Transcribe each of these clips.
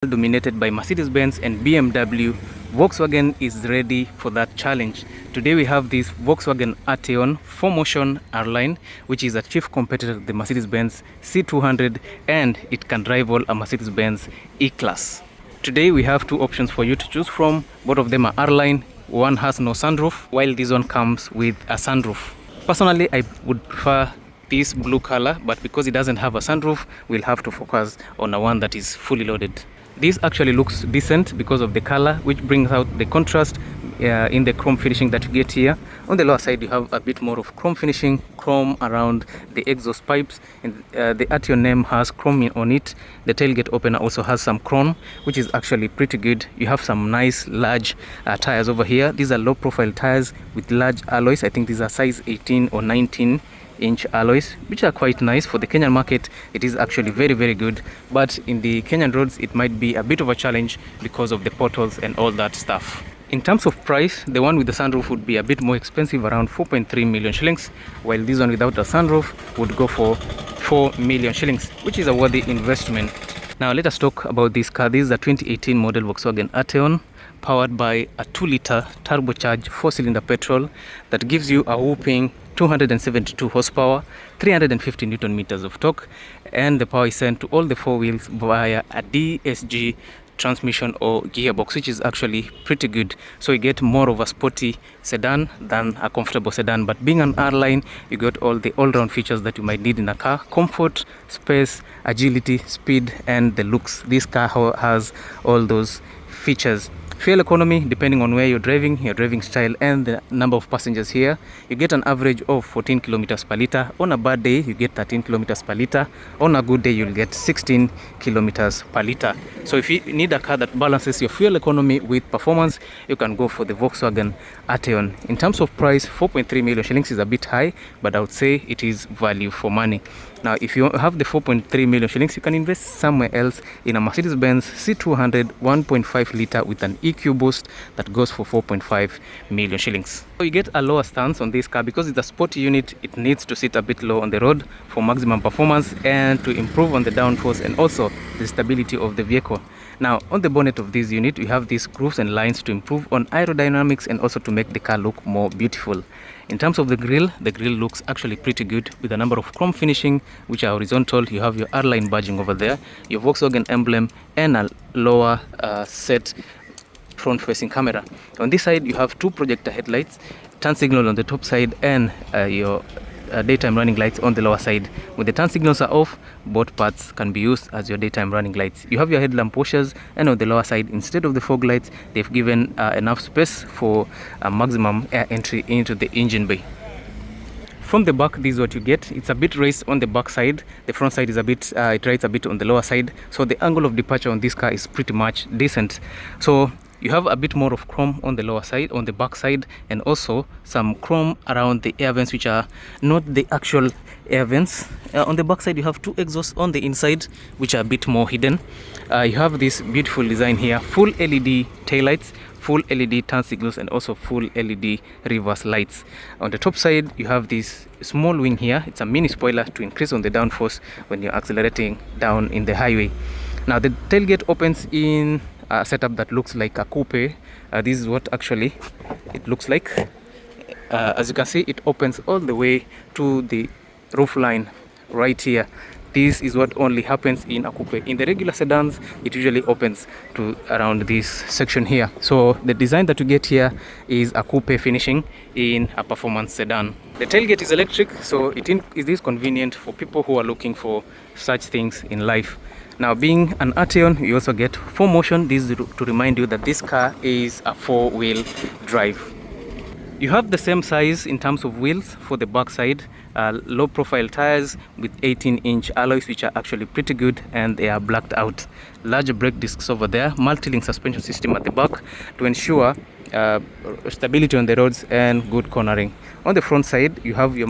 dominated by Mercedes-Benz and BMW, Volkswagen is ready for that challenge. Today we have this Volkswagen Arteon 4MOTION R-Line, which is a chief competitor to the Mercedes-Benz C200, and it can rival a Mercedes-Benz E-Class. Today we have two options for you to choose from. Both of them are R-Line. One has no sunroof, while this one comes with a sunroof. Personally, I would prefer this blue color, but because it doesn't have a sunroof, we'll have to focus on a one that is fully loaded. This actually looks decent because of the color, which brings out the contrast in the chrome finishing that you get here. On the lower side, you have a bit more of chrome finishing, chrome around the exhaust pipes, and the Arteon name has chrome on it. The tailgate opener also has some chrome, which is actually pretty good. You have some nice large tires over here. These are low profile tires with large alloys. I think these are size 18 or 19-inch alloys, which are quite nice. For the Kenyan market, it is actually very good, but in the Kenyan roads it might be a bit of a challenge because of the potholes and all that stuff. In terms of price, the one with the sunroof would be a bit more expensive, around 4.3 million shillings, while this one without a sunroof would go for 4 million shillings, which is a worthy investment. Now let us talk about this car. This is a 2018 model Volkswagen Arteon, powered by a 2-liter turbocharged 4-cylinder petrol that gives you a whopping 272 horsepower, 350 newton meters of torque, and the power is sent to all the four wheels via a DSG transmission or gearbox, which is actually pretty good. So you get more of a sporty sedan than a comfortable sedan, but being an R-Line, you got all the all-round features that you might need in a car: comfort, space, agility, speed, and the looks. This car has all those features. Fuel economy, depending on where you're driving, your driving style, and the number of passengers here, you get an average of 14 kilometers per liter. On a bad day, you get 13 kilometers per liter. On a good day, you'll get 16 kilometers per liter. So if you need a car that balances your fuel economy with performance, you can go for the Volkswagen Arteon. In terms of price, 4.3 million shillings is a bit high, but I would say it is value for money. Now, if you have the 4.3 million shillings, you can invest somewhere else in a Mercedes-Benz C200 1.5 liter with an EQ boost that goes for 4.5 million shillings. So you get a lower stance on this car because it's a sporty unit. It needs to sit a bit low on the road for maximum performance and to improve on the downforce and also the stability of the vehicle. Now, on the bonnet of this unit, you have these grooves and lines to improve on aerodynamics and also to make the car look more beautiful. In terms of the grille looks actually pretty good with a number of chrome finishing, which are horizontal. You have your R-Line badging over there, your Volkswagen emblem, and a lower set front-facing camera. On this side, you have two projector headlights, turn signal on the top side, and your daytime running lights on the lower side. When the turn signals are off, both parts can be used as your daytime running lights. You have your headlamp washers, and on the lower side, instead of the fog lights, they've given enough space for a maximum air entry into the engine bay. From the back, this is what you get. It's a bit raised on the back side. The front side is a bit, it rides a bit on the lower side. So the angle of departure on this car is pretty much decent. So you have a bit more of chrome on the lower side, on the back side, and also some chrome around the air vents, which are not the actual air vents. On the back side, you have two exhausts on the inside, which are a bit more hidden. You have this beautiful design here: full LED taillights, full LED turn signals, and also full LED reverse lights. On the top side, you have this small wing here. It's a mini spoiler to increase on the downforce when you're accelerating down in the highway. Now, the tailgate opens in a setup that looks like a coupe. This is what actually it looks like. As you can see, it opens all the way to the roof line right here. This is what only happens in a coupe. In the regular sedans, it usually opens to around this section here. So the design that you get here is a coupe finishing in a performance sedan. The tailgate is electric, so it is convenient for people who are looking for such things in life. Now, being an Arteon, you also get 4MOTION. This is to remind you that this car is a 4-wheel drive. You have the same size in terms of wheels for the back side, low profile tires with 18-inch alloys, which are actually pretty good, and they are blacked out. Large brake discs over there, multi-link suspension system at the back to ensure stability on the roads and good cornering. On the front side, you have your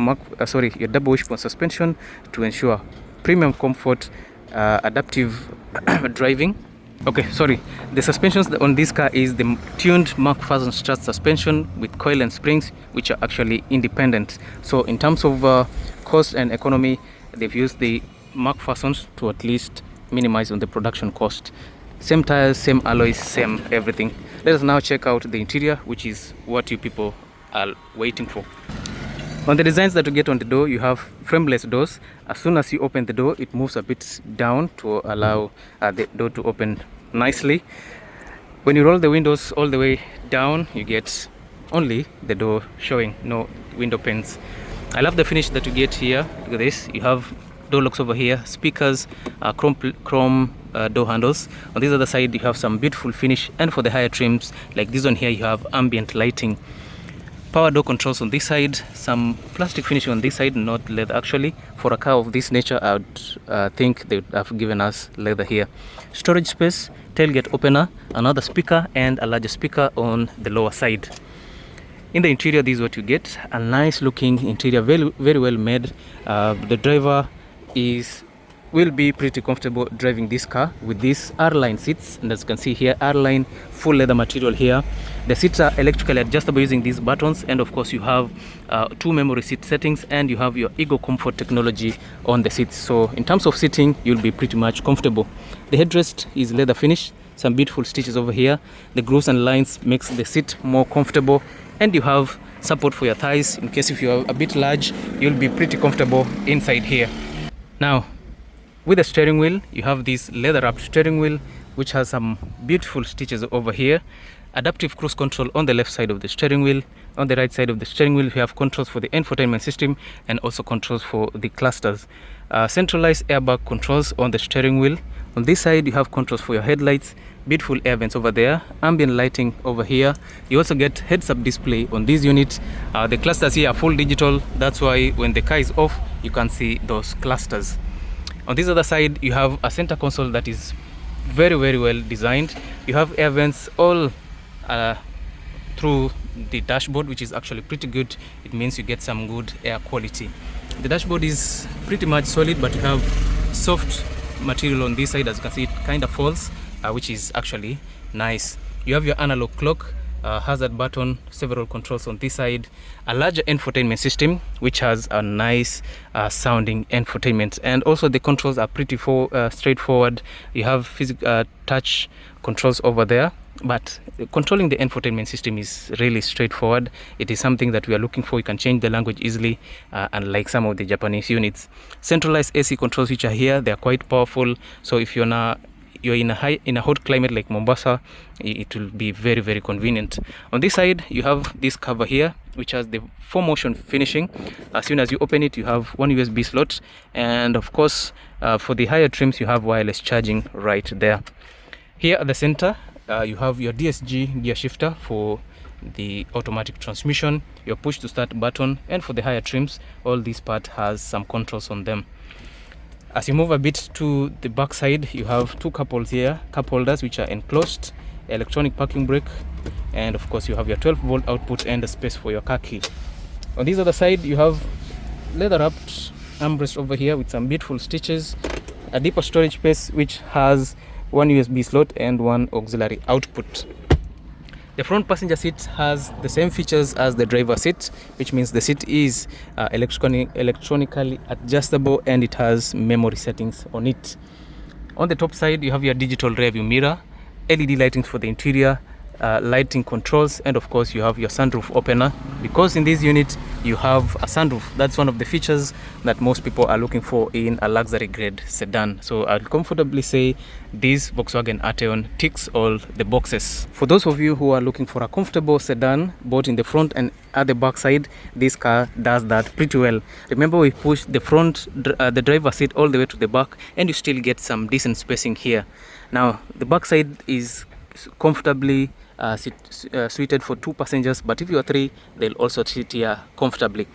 double wishbone suspension to ensure premium comfort, adaptive driving. The suspensions on this car is the tuned McPherson strut suspension with coil and springs, which are actually independent. So in terms of cost and economy, they've used the McPhersons to at least minimize on the production cost. Same tires, same alloys, same everything. Let us now check out the interior, which is what you people are waiting for. On the designs that you get on the door, you have frameless doors. As soon as you open the door, it moves a bit down to allow the door to open nicely. When you roll the windows all the way down, you get only the door showing, no window panes. I love the finish that you get here. Look at this. You have door locks over here, speakers, chrome door handles. On this other side, you have some beautiful finish, and for the higher trims like this one here, you have ambient lighting. Power door controls on this side, some plastic finishing on this side, not leather actually. For a car of this nature, I would think they would have given us leather here. Storage space, tailgate opener, another speaker, and a larger speaker on the lower side. In the interior, this is what you get. A nice looking interior, very, very well made. The driver will be pretty comfortable driving this car with these R-line seats, and as you can see here, R-line full leather material here. The seats are electrically adjustable using these buttons, and of course you have 2 memory seat settings, and you have your Ego Comfort technology on the seats. So in terms of sitting, you'll be pretty much comfortable. The headrest is leather finish, some beautiful stitches over here. The grooves and lines makes the seat more comfortable, and you have support for your thighs in case if you are a bit large, you'll be pretty comfortable inside here. Now, with the steering wheel, you have this leather wrapped steering wheel, which has some beautiful stitches over here. Adaptive cruise control on the left side of the steering wheel. On the right side of the steering wheel, you have controls for the infotainment system and also controls for the clusters. Centralized airbag controls on the steering wheel. On this side, you have controls for your headlights. Beautiful air vents over there, ambient lighting over here. You also get heads-up display on this unit. The clusters here are full digital. That's why when the car is off, you can see those clusters. On this other side, you have a center console that is very, very well designed. You have air vents all through the dashboard, which is actually pretty good. It means you get some good air quality. The dashboard is pretty much solid, but you have soft material on this side. As you can see, it kind of falls, which is actually nice. You have your analog clock, hazard button, several controls on this side, a larger infotainment system which has a nice sounding infotainment, and also the controls are pretty straightforward. You have physical touch controls over there, but controlling the infotainment system is really straightforward. It is something that we are looking for. You can change the language easily, unlike some of the Japanese units. Centralized AC controls which are here, they are quite powerful, so if you're in a hot climate like Mombasa, it will be very, very convenient. On this side, you have this cover here which has the 4MOTION finishing. As soon as you open it, you have one USB slot, and of course for the higher trims, you have wireless charging right there. Here at the center, you have your DSG gear shifter for the automatic transmission, your push to start button, and for the higher trims, all this part has some controls on them. As you move a bit to the back side, you have 2 cup holders here, cup holders which are enclosed, electronic parking brake, and of course you have your 12-volt output and a space for your car key. On this other side, you have leather wrapped armrest over here with some beautiful stitches, a deeper storage space which has 1 USB slot and 1 auxiliary output. The front passenger seat has the same features as the driver seat, which means the seat is electronically adjustable, and it has memory settings on it. On the top side, you have your digital rear view mirror, LED lighting for the interior, lighting controls, and of course you have your sunroof opener, because in this unit you have a sunroof. That's one of the features that most people are looking for in a luxury grade sedan. So I'll comfortably say this Volkswagen Arteon ticks all the boxes. For those of you who are looking for a comfortable sedan both in the front and at the back side, this car does that pretty well. Remember, we push the front the driver seat all the way to the back, and you still get some decent spacing here. Now the back side is comfortably suited for 2 passengers, but if you are 3, they'll also sit here comfortably.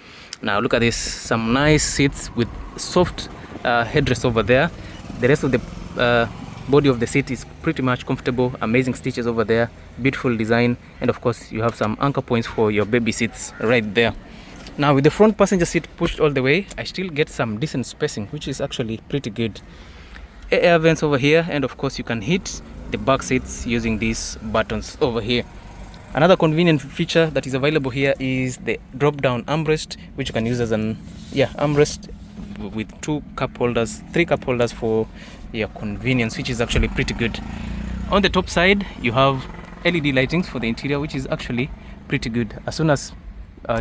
Now look at this, some nice seats with soft headrest over there. The rest of the body of the seat is pretty much comfortable, amazing stitches over there, beautiful design, and of course you have some anchor points for your baby seats right there. Now with the front passenger seat pushed all the way, I still get some decent spacing, which is actually pretty good. Air vents over here, and of course you can heat the back seats using these buttons over here. Another convenient feature that is available here is the drop down armrest, which you can use as an armrest with 2 cup holders, 3 cup holders for your convenience, which is actually pretty good. On the top side you have LED lightings for the interior, which is actually pretty good. As soon as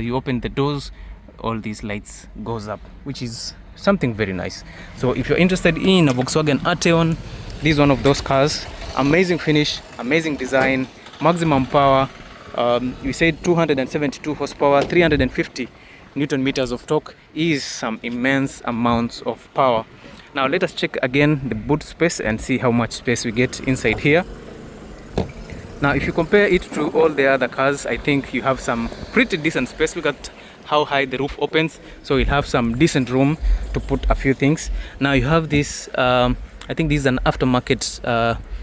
you open the doors, all these lights goes up, which is something very nice. So if you're interested in a Volkswagen Arteon, this is one of those cars. Amazing finish, amazing design, maximum power. We said 272 horsepower, 350 Newton meters of torque is some immense amounts of power. Now let us check again the boot space and see how much space we get inside here. Now if you compare it to all the other cars, I think you have some pretty decent space. Look at how high the roof opens, so you have some decent room to put a few things. Now you have this I think this is an aftermarket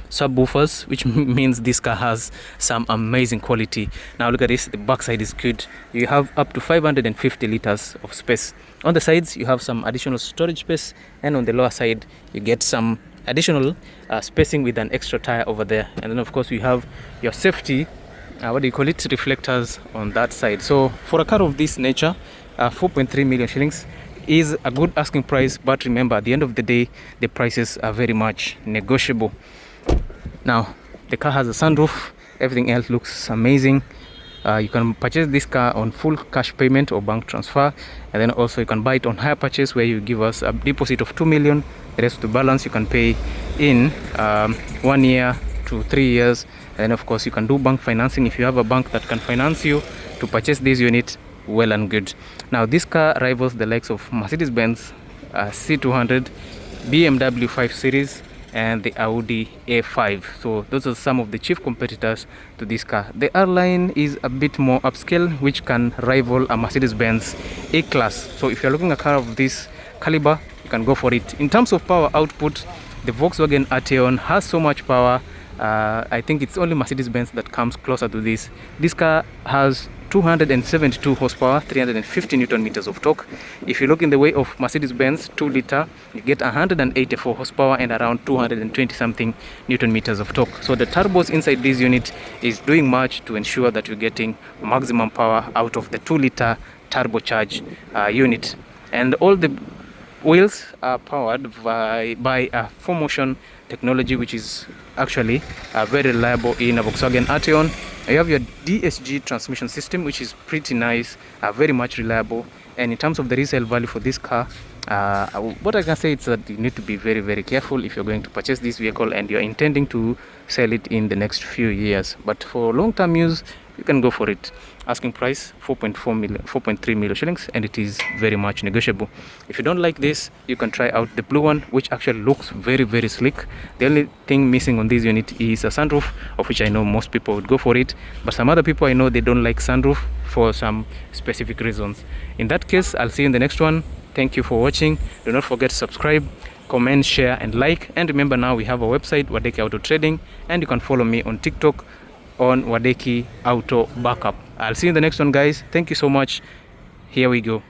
subwoofers, which means this car has some amazing quality. Now look at this, the backside is good. You have up to 550 liters of space. On the sides you have some additional storage space, and on the lower side you get some additional spacing with an extra tire over there. And then of course you have your safety reflectors on that side. So for a car of this nature, 4.3 million shillings is a good asking price, but remember at the end of the day the prices are very much negotiable. Now the car has a sunroof, everything else looks amazing. You can purchase this car on full cash payment or bank transfer, and then also you can buy it on hire purchase, where you give us a deposit of 2 million. The rest of the balance you can pay in 1 year to 3 years. And of course you can do bank financing if you have a bank that can finance you to purchase this unit. Well and good. Now this car rivals the likes of Mercedes-Benz C200, BMW 5 Series, and the Audi A5. So those are some of the chief competitors to this car. The R line is a bit more upscale, which can rival a Mercedes-Benz A-Class. So if you're looking at a car of this caliber, you can go for it. In terms of power output, the Volkswagen Arteon has so much power. I think it's only Mercedes-Benz that comes closer to this. This car has 272 horsepower, 350 Newton meters of torque. If you look in the way of Mercedes-Benz 2 liter, you get 184 horsepower and around 220 something Newton meters of torque. So the turbos inside this unit is doing much to ensure that you're getting maximum power out of the 2 liter turbocharged unit. And all the wheels are powered by a 4MOTION technology, which is actually very reliable in a Volkswagen Arteon. You have your DSG transmission system, which is pretty nice, very much reliable. And in terms of the resale value for this car, what I can say is that you need to be very, very careful if you're going to purchase this vehicle and you're intending to sell it in the next few years. But for long-term use, you can go for it. Asking price 4.3 million shillings, and it is very much negotiable. If you don't like this, you can try out the blue one, which actually looks very, very sleek. The only thing missing on this unit is a sunroof, of which I know most people would go for it, but some other people I know, they don't like sunroof for some specific reasons. In that case, I'll see you in the next one. Thank you for watching. Do not forget to subscribe, comment, share and like. And remember, now we have a website, Wadeki Auto Trading, and you can follow me on TikTok on Wadeki Auto Backup. I'll see you in the next one, guys. Thank you so much. Here we go.